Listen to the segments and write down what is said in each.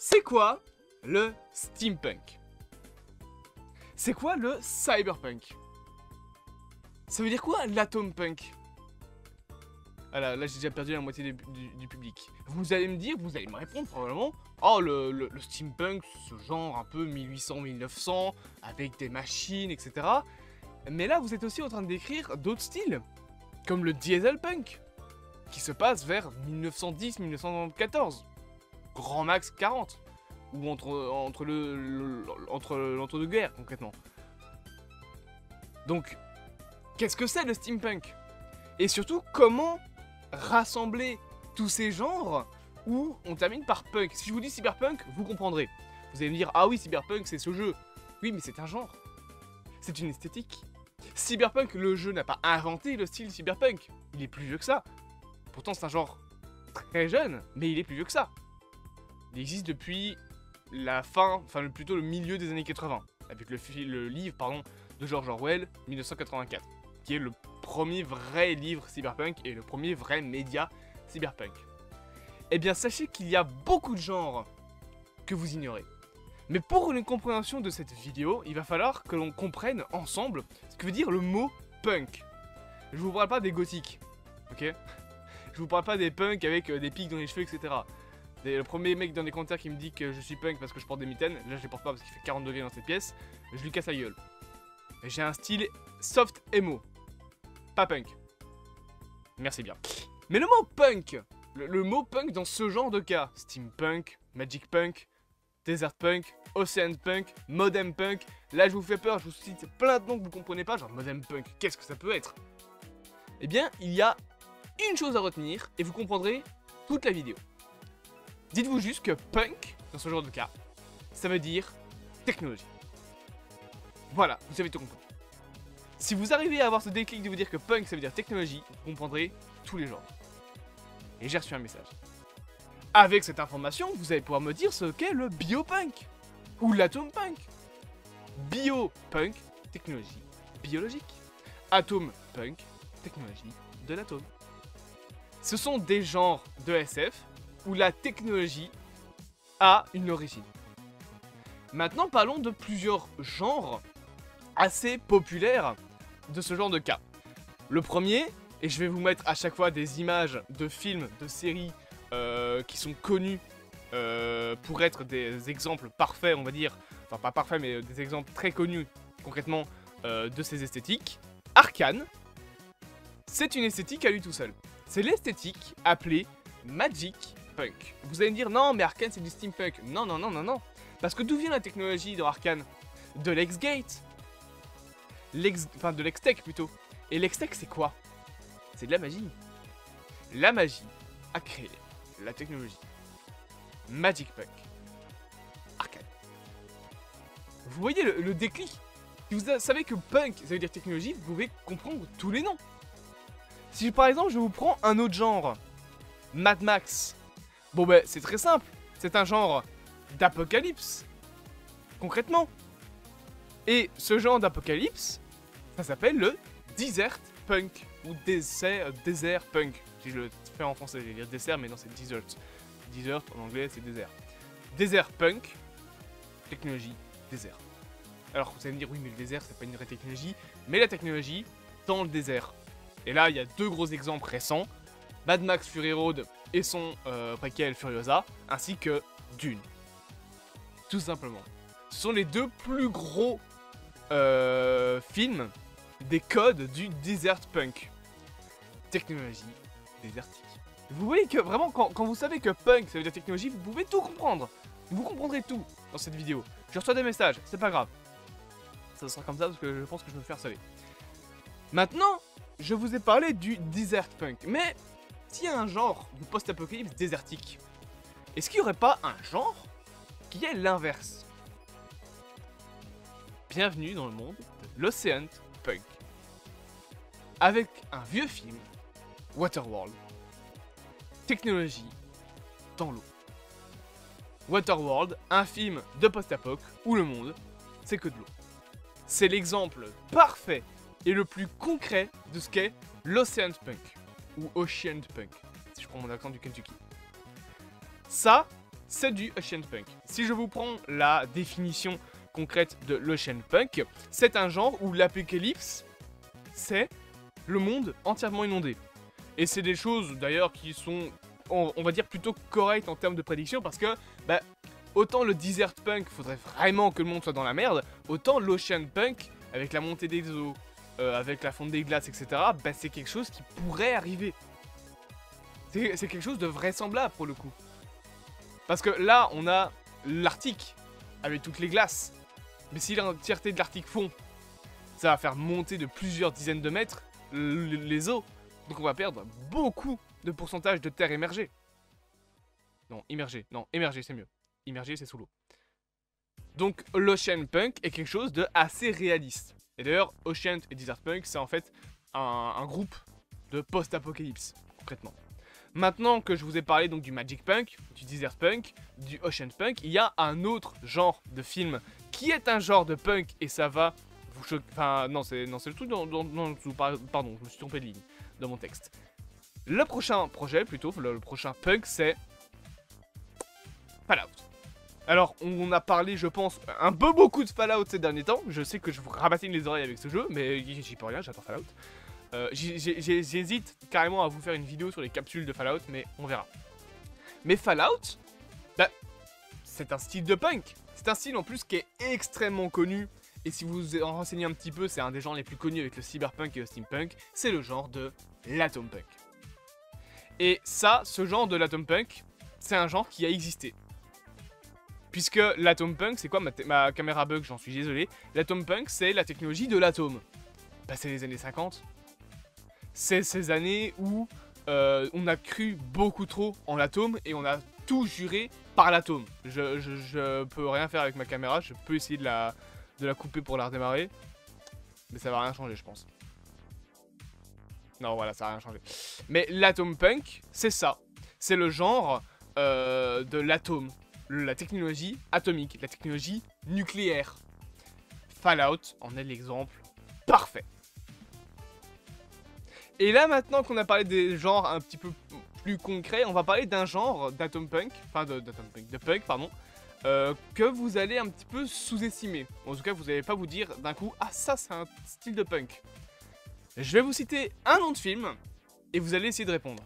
C'est quoi le steampunk? C'est quoi le cyberpunk? Ça veut dire quoi l'atompunk? Ah là j'ai déjà perdu la moitié du public. Vous allez me dire, vous allez me répondre probablement. Oh le steampunk, ce genre un peu 1800-1900, avec des machines, etc. Mais là vous êtes aussi en train de décrire d'autres styles, comme le dieselpunk, qui se passe vers 1910-1994. Grand max 40. Ou entre l'entre-deux-guerres concrètement. Donc, qu'est-ce que c'est le steampunk? Et surtout, comment rassembler tous ces genres où on termine par punk? Si je vous dis cyberpunk, vous comprendrez. Vous allez me dire, ah oui, cyberpunk c'est ce jeu. Oui, mais c'est un genre. C'est une esthétique. Cyberpunk, le jeu n'a pas inventé le style cyberpunk. Il est plus vieux que ça. Pourtant, c'est un genre très jeune, mais il est plus vieux que ça. Il existe depuis la fin, plutôt le milieu des années 80, avec le livre de George Orwell, 1984, qui est le premier vrai livre cyberpunk et le premier vrai média cyberpunk. Eh bien, sachez qu'il y a beaucoup de genres que vous ignorez. Mais pour une compréhension de cette vidéo, il va falloir que l'on comprenne ensemble ce que veut dire le mot punk. Je vous parle pas des gothiques, ok? Je vous parle pas des punks avec des pics dans les cheveux, etc. Le premier mec dans les commentaires qui me dit que je suis punk parce que je porte des mitaines, là je les porte pas parce qu'il fait 40 degrés dans cette pièce, je lui casse la gueule. J'ai un style soft emo, pas punk. Merci bien. Mais le mot punk, le mot punk dans ce genre de cas, steampunk, magic punk, desert punk, ocean punk, modern punk, là je vous fais peur, je vous cite plein de noms que vous comprenez pas, genre modern punk, qu'est-ce que ça peut être? Eh bien, il y a une chose à retenir et vous comprendrez toute la vidéo. Dites-vous juste que punk, dans ce genre de cas, ça veut dire technologie. Voilà, vous avez tout compris. Si vous arrivez à avoir ce déclic de vous dire que punk ça veut dire technologie, vous comprendrez tous les genres. Et j'ai reçu un message. Avec cette information, vous allez pouvoir me dire ce qu'est le biopunk ou l'atompunk. Biopunk, technologie biologique. Atompunk, technologie de l'atome. Ce sont des genres de SF où la technologie a une origine. Maintenant, parlons de plusieurs genres assez populaires de ce genre de cas. Le premier, et je vais vous mettre à chaque fois des images de films, de séries qui sont connus pour être des exemples parfaits, on va dire, enfin pas parfaits, mais des exemples très connus concrètement de ces esthétiques. Arcane, c'est une esthétique à lui tout seul. C'est l'esthétique appelée Magic Punk. Vous allez me dire, non, mais Arcane c'est du steampunk. Non, non, non, non, non. Parce que d'où vient la technologie dans Arcane? De l'X-Gate. De l'X-Tech plutôt. Et l'X-Tech c'est quoi? C'est de la magie. La magie a créé la technologie. Magic Punk. Arcane. Vous voyez le déclic? Si vous savez que punk ça veut dire technologie, vous pouvez comprendre tous les noms. Si par exemple je vous prends un autre genre, Mad Max, bon ben c'est très simple, c'est un genre d'apocalypse, concrètement. Et ce genre d'apocalypse, ça s'appelle le desert punk, ou desert punk, si je le fais en français, je vais dire dessert mais non c'est desert. Desert en anglais c'est désert. Desert punk, technologie désert. Alors vous allez me dire oui mais le désert c'est pas une vraie technologie, mais la technologie dans le désert. Et là, il y a deux gros exemples récents, Mad Max Fury Road et son préquel Furiosa, ainsi que Dune. Tout simplement. Ce sont les deux plus gros films des codes du desert punk. Technologie désertique. Vous voyez que vraiment, quand vous savez que punk, ça veut dire technologie, vous pouvez tout comprendre. Vous comprendrez tout dans cette vidéo. Je reçois des messages, c'est pas grave. Ça sera comme ça parce que je pense que je vais me faire saler. Maintenant, je vous ai parlé du desert punk, mais s'il y a un genre de post-apocalypse désertique, est-ce qu'il n'y aurait pas un genre qui est l'inverse? Bienvenue dans le monde de l'Ocean Punk. Avec un vieux film, Waterworld. Technologie dans l'eau. Waterworld, un film de post-apoc où le monde, c'est que de l'eau. C'est l'exemple parfait et le plus concret de ce qu'est l'Ocean Punk, ou Ocean Punk, si je prends mon accent du Kentucky. Ça, c'est du Ocean Punk. Si je vous prends la définition concrète de l'Ocean Punk, c'est un genre où l'apocalypse, c'est le monde entièrement inondé. Et c'est des choses d'ailleurs qui sont, on va dire, plutôt correctes en termes de prédiction parce que, bah, autant le Desert Punk, faudrait vraiment que le monde soit dans la merde, autant l'Ocean Punk, avec la montée des eaux, avec la fonte des glaces, etc., bah, c'est quelque chose qui pourrait arriver. C'est quelque chose de vraisemblable pour le coup. Parce que là, on a l'Arctique, avec toutes les glaces. Mais si l'entièreté de l'Arctique fond, ça va faire monter de plusieurs dizaines de mètres les eaux. Donc on va perdre beaucoup de pourcentage de terre émergée. Non, immergée. Non, émergée, c'est mieux. Immergée, c'est sous l'eau. Donc l'Ocean Punk est quelque chose de assez réaliste. Et d'ailleurs, Ocean et Desert Punk, c'est en fait un groupe de post-apocalypse, concrètement. Maintenant que je vous ai parlé donc du Magic Punk, du Desert Punk, du Ocean Punk, il y a un autre genre de film qui est un genre de punk et ça va vous choquer. Enfin, non, c'est le truc dont je vous parle. Pardon, je me suis trompé de ligne dans mon texte. Le prochain projet, plutôt, le prochain punk, c'est Fallout. Alors, on a parlé, je pense, un peu beaucoup de Fallout ces derniers temps. Je sais que je vous rabatine les oreilles avec ce jeu, mais j'y peux rien, j'adore Fallout. J'hésite carrément à vous faire une vidéo sur les capsules de Fallout, mais on verra. Mais Fallout, bah, c'est un style de punk. C'est un style en plus qui est extrêmement connu. Et si vous vous en renseignez un petit peu, c'est un des genres les plus connus avec le cyberpunk et le steampunk. C'est le genre de l'atom punk. Et ça, ce genre de l'atom punk, c'est un genre qui a existé. Puisque l'atom punk, c'est quoi ma caméra bug, j'en suis désolé. L'atom punk, c'est la technologie de l'atome. Bah, c'est les années 50. C'est ces années où on a cru beaucoup trop en l'atome et on a tout juré par l'atome. Je peux rien faire avec ma caméra, je peux essayer de la couper pour la redémarrer. Mais ça va rien changer, je pense. Non, voilà, ça va rien changer. Mais l'atom punk, c'est ça. C'est le genre de l'atome. La technologie atomique, la technologie nucléaire. Fallout en est l'exemple parfait. Et là, maintenant qu'on a parlé des genres un petit peu plus concrets, on va parler d'un genre d'atom punk, enfin de punk, pardon, que vous allez un petit peu sous-estimer. En tout cas, vous n'allez pas vous dire d'un coup, ah ça c'est un style de punk. Je vais vous citer un nom de film, et vous allez essayer de répondre.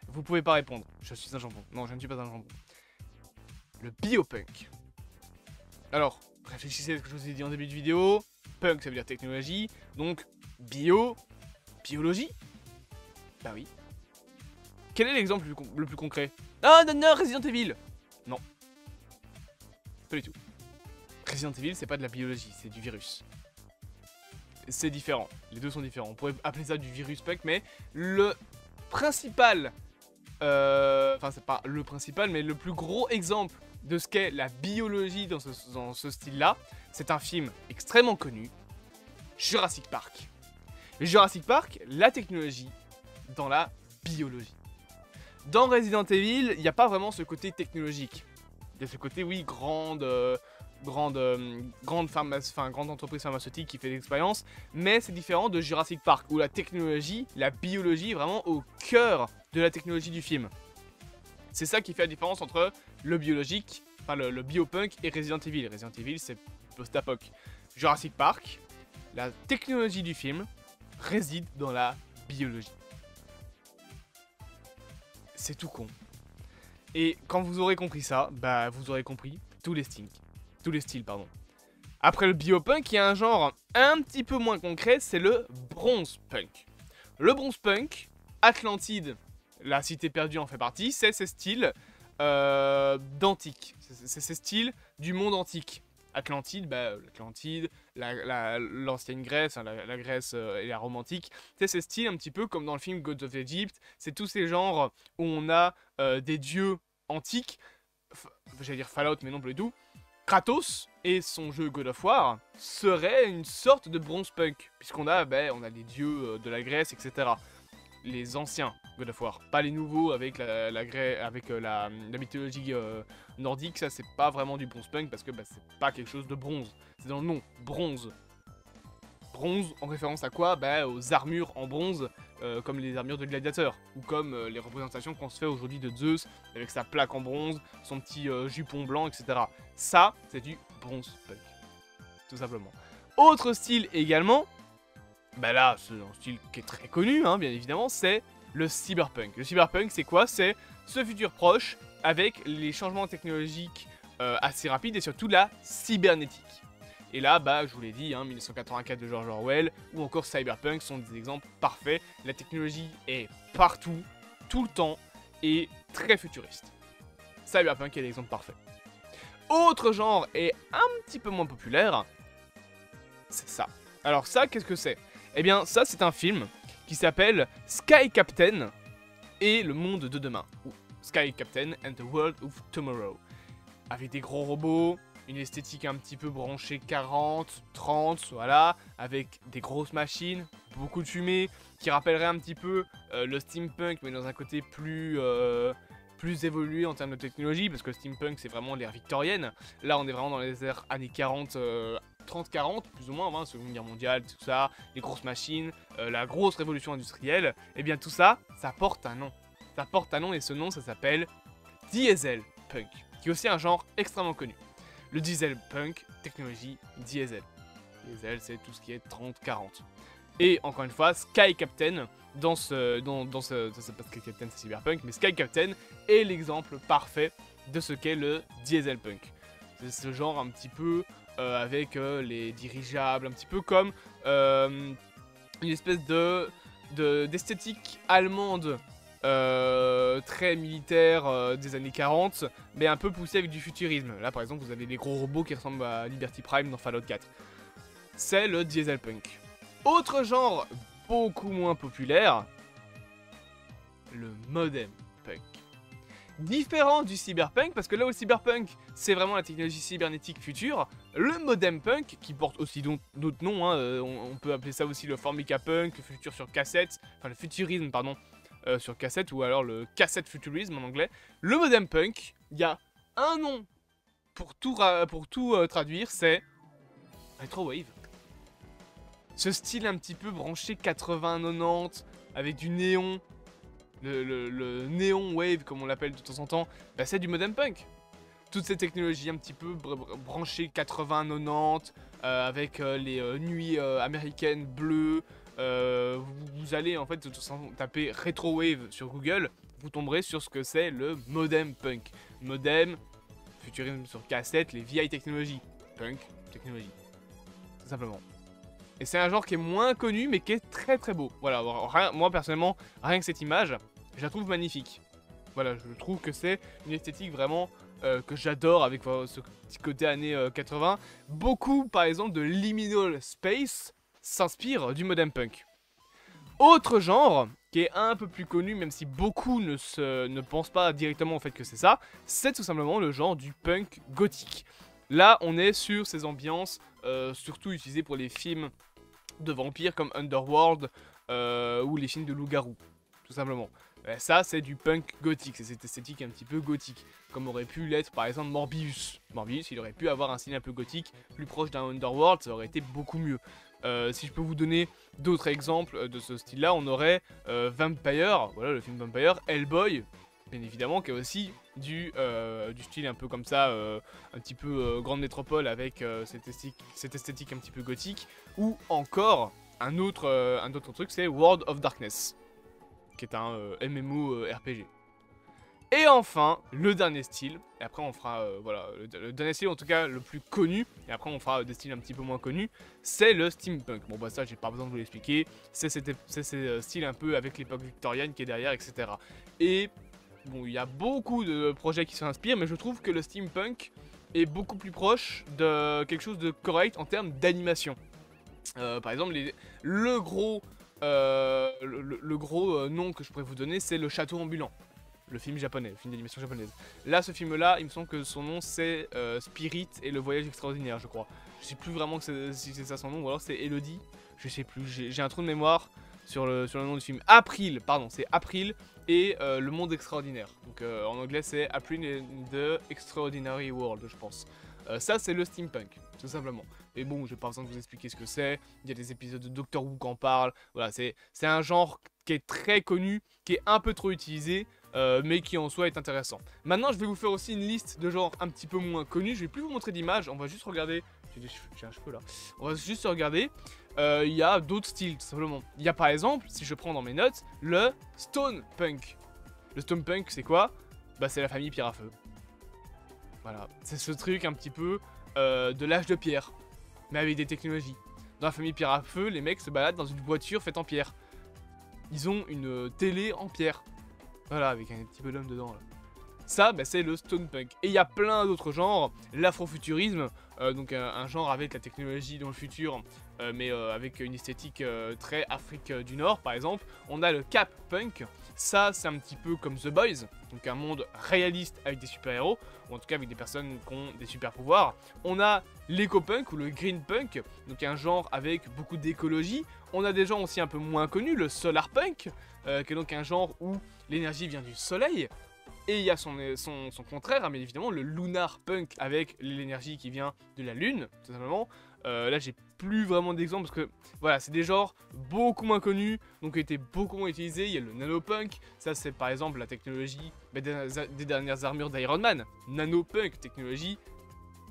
Vous pouvez pas répondre, je suis un jambon. Non, je ne suis pas un jambon. Le biopunk. Alors, réfléchissez à ce que je vous ai dit en début de vidéo. Punk, ça veut dire technologie. Donc, biologie. Bah oui. Quel est l'exemple le plus concret? Ah non, Resident Evil. Non. Pas du tout. Resident Evil, c'est pas de la biologie, c'est du virus. C'est différent. Les deux sont différents. On pourrait appeler ça du virus punk, mais le principal... Enfin, c'est pas le principal, mais le plus gros exemple de ce qu'est la biologie dans ce style-là, c'est un film extrêmement connu, Jurassic Park. Jurassic Park, la technologie dans la biologie. Dans Resident Evil, il n'y a pas vraiment ce côté technologique. Il y a ce côté, oui, grande entreprise pharmaceutique qui fait des expériences, mais c'est différent de Jurassic Park, où la technologie, la biologie est vraiment au cœur de la technologie du film. C'est ça qui fait la différence entre le biologique, enfin le biopunk et Resident Evil. Resident Evil, c'est post-apoc. Jurassic Park, la technologie du film réside dans la biologie. C'est tout con. Et quand vous aurez compris ça, bah vous aurez compris tous les styles, pardon. Après le biopunk, il y a un genre un petit peu moins concret, c'est le bronze punk. Le bronze punk, Atlantide, la cité perdue en fait partie, c'est ces styles d'antique. C'est ces styles du monde antique. Atlantide, bah, l'Atlantide, l'ancienne Grèce, hein, la Grèce et la Rome antique, c'est ces styles un petit peu comme dans le film Gods of Egypt, c'est tous ces genres où on a des dieux antiques, j'allais dire Fallout mais non plus du tout. Kratos et son jeu God of War serait une sorte de bronze punk, puisqu'on a, on a les dieux de la Grèce, etc. Les anciens God of War, pas les nouveaux avec la mythologie nordique, ça c'est pas vraiment du bronze punk parce que c'est pas quelque chose de bronze, c'est dans le nom, bronze. Bronze en référence à quoi? Bah aux armures en bronze, comme les armures de gladiateurs, ou comme les représentations qu'on se fait aujourd'hui de Zeus, avec sa plaque en bronze, son petit jupon blanc, etc. Ça, c'est du bronze punk, tout simplement. Autre style également, bah là, c'est un style qui est très connu, hein, bien évidemment, c'est le cyberpunk. Le cyberpunk, c'est quoi? C'est ce futur proche, avec les changements technologiques assez rapides, et surtout la cybernétique. Et là, bah, je vous l'ai dit, hein, 1984 de George Orwell, ou encore Cyberpunk sont des exemples parfaits. La technologie est partout, tout le temps, et très futuriste. Cyberpunk est l'exemple parfait. Autre genre, et un petit peu moins populaire, c'est ça. Alors ça, qu'est-ce que c'est? Eh bien, ça, c'est un film qui s'appelle Sky Captain et le monde de demain. Ou Sky Captain and the World of Tomorrow. Avec des gros robots, une esthétique un petit peu branchée 40, 30, voilà, avec des grosses machines, beaucoup de fumée, qui rappellerait un petit peu le steampunk, mais dans un côté plus évolué en termes de technologie, parce que le steampunk, c'est vraiment l'ère victorienne. Là, on est vraiment dans les ères années 40, 30-40, plus ou moins, hein, Seconde Guerre mondiale, tout ça, les grosses machines, la grosse révolution industrielle. Et bien tout ça, ça porte un nom. Ça porte un nom, et ce nom, ça s'appelle dieselpunk, qui est aussi un genre extrêmement connu. Le diesel punk, technologie diesel. Diesel, c'est tout ce qui est 30-40. Et encore une fois, Sky Captain, ça c'est pas Sky Captain, c'est Cyberpunk, mais Sky Captain est l'exemple parfait de ce qu'est le diesel punk. C'est ce genre un petit peu avec les dirigeables, un petit peu comme une espèce d'esthétique allemande très militaire des années 40, mais un peu poussé avec du futurisme. Là par exemple vous avez des gros robots qui ressemblent à Liberty Prime dans Fallout 4. C'est le dieselpunk. Autre genre beaucoup moins populaire, le modem punk. Différent du cyberpunk, parce que là où le cyberpunk c'est vraiment la technologie cybernétique future, le modem punk, qui porte aussi d'autres noms, hein, on peut appeler ça aussi le formica punk, le futur sur cassette, enfin le futurisme pardon, sur cassette, ou alors le cassette futurisme en anglais. Le modem punk, il y a un nom pour tout traduire, c'est retrowave. Ce style un petit peu branché 80-90, avec du néon, le néon wave comme on l'appelle de temps en temps, bah c'est du modem punk. Toutes ces technologies un petit peu branchées 80-90, avec les nuits américaines bleues, vous allez en fait taper retrowave sur Google, vous tomberez sur ce que c'est le modem punk. Modem, futurisme sur cassette, les vieilles technologies. Punk, technologie. Tout simplement. Et c'est un genre qui est moins connu mais qui est très très beau. Voilà, moi personnellement, rien que cette image, je la trouve magnifique. Voilà, je trouve que c'est une esthétique vraiment que j'adore avec ce petit côté années 80. Beaucoup par exemple de Liminal Space s'inspire du modem punk. Autre genre qui est un peu plus connu, même si beaucoup ne pensent pas directement au fait que c'est ça, c'est tout simplement le genre du punk gothique. Là, on est sur ces ambiances, surtout utilisées pour les films de vampires comme Underworld ou les films de loups-garous, tout simplement. Ça, c'est du punk gothique, c'est cette esthétique un petit peu gothique, comme aurait pu l'être par exemple Morbius. Morbius, il aurait pu avoir un style un peu gothique, plus proche d'un Underworld, ça aurait été beaucoup mieux. Si je peux vous donner d'autres exemples de ce style-là, on aurait Vampire, voilà le film Vampire, Hellboy, bien évidemment, qui est aussi du style un peu comme ça, un petit peu grande métropole avec cette esthétique un petit peu gothique, ou encore un autre truc, c'est World of Darkness, qui est un MMO RPG. Et enfin, le dernier style, et après on fera, voilà, le dernier style en tout cas le plus connu, et après on fera des styles un petit peu moins connus, c'est le steampunk. Bon bah ça j'ai pas besoin de vous l'expliquer, c'est ces styles un peu avec l'époque victorienne qui est derrière, etc. Et bon, il y a beaucoup de projets qui s'inspirent, mais je trouve que le steampunk est beaucoup plus proche de quelque chose de correct en termes d'animation. Par exemple, le gros nom que je pourrais vous donner, c'est le château ambulant. Le film japonais, le film d'animation japonaise. Là, ce film-là, il me semble que son nom c'est Spirit et le voyage extraordinaire, je crois. Je sais plus vraiment si c'est ça son nom, ou alors c'est Elodie. Je sais plus, j'ai un trou de mémoire sur le nom du film. April, pardon, c'est April et le monde extraordinaire. Donc en anglais, c'est April in the Extraordinary World, je pense. Ça, c'est le steampunk, tout simplement. Mais bon, j'ai pas besoin de vous expliquer ce que c'est. Il y a des épisodes de Doctor Who qui en parlent. Voilà, c'est un genre qui est très connu, qui est un peu trop utilisé, mais qui en soi est intéressant. Maintenant, je vais vous faire aussi une liste de genres un petit peu moins connus. Je vais plus vous montrer d'images, on va juste regarder. J'ai un cheveu là. On va juste regarder. Il y a d'autres styles, tout simplement. Il y a par exemple, si je prends dans mes notes, le stone punk. Le stone punk, c'est quoi? Bah, c'est la famille pierre à feu. Voilà, c'est ce truc un petit peu de l'âge de pierre, mais avec des technologies. Dans la famille pierre à feu, les mecs se baladent dans une voiture faite en pierre. Ils ont une télé en pierre. Voilà, avec un petit bonhomme dedans là. Ça, bah, c'est le stone punk. Et il y a plein d'autres genres. L'afrofuturisme, donc un genre avec la technologie dans le futur, mais avec une esthétique très Afrique du Nord, par exemple. On a le cap punk. Ça, c'est un petit peu comme The Boys, donc un monde réaliste avec des super-héros, ou en tout cas avec des personnes qui ont des super-pouvoirs. On a l'éco-punk ou le green punk, donc un genre avec beaucoup d'écologie. On a des genres aussi un peu moins connus, le solar punk, qui est donc un genre où l'énergie vient du soleil. Et il y a son contraire, hein, bien évidemment, le lunar punk avec l'énergie qui vient de la lune, tout simplement. Là, j'ai plus vraiment d'exemples parce que voilà, c'est des genres beaucoup moins connus, donc qui ont été beaucoup moins utilisés. Il y a le nanopunk, ça c'est par exemple la technologie des dernières armures d'Iron Man. Nanopunk, technologie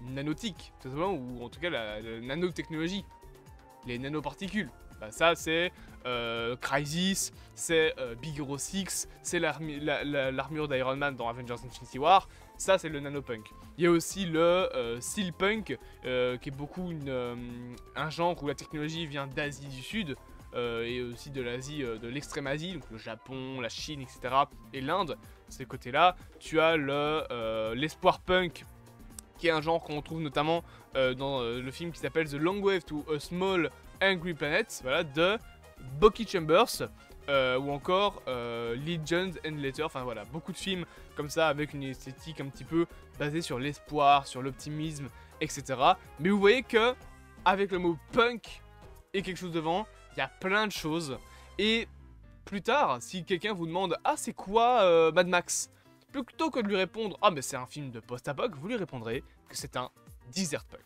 nanotique, tout simplement, ou en tout cas la nanotechnologie, les nanoparticules. Bah, ça c'est Crisis, c'est Big Hero 6, c'est l'armure d'Iron Man dans Avengers Infinity War. Ça c'est le nanopunk. Il y a aussi le steelpunk, qui est beaucoup un genre où la technologie vient d'Asie du Sud, et aussi de l'Asie, de l'extrême Asie, donc le Japon, la Chine, etc. et l'Inde. Ces côtés-là, tu as l'espoir punk, qui est un genre qu'on trouve notamment dans le film qui s'appelle The Long Wave to a Small Angry Planet, voilà, de Bucky Chambers, ou encore Legends and Letters, enfin voilà, beaucoup de films comme ça avec une esthétique un petit peu basée sur l'espoir, sur l'optimisme, etc. Mais vous voyez que avec le mot punk et quelque chose devant, il y a plein de choses. Et plus tard, si quelqu'un vous demande « Ah, c'est quoi Mad Max ?» Plutôt que de lui répondre « Ah, mais c'est un film de post-apoc », vous lui répondrez que c'est un desert punk.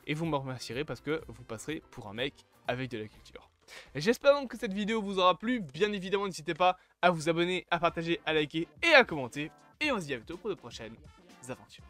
Et vous me remercierez parce que vous passerez pour un mec avec de la culture. J'espère donc que cette vidéo vous aura plu. Bien évidemment, n'hésitez pas à vous abonner, à partager, à liker et à commenter. Et on se dit à bientôt pour de prochaines aventures.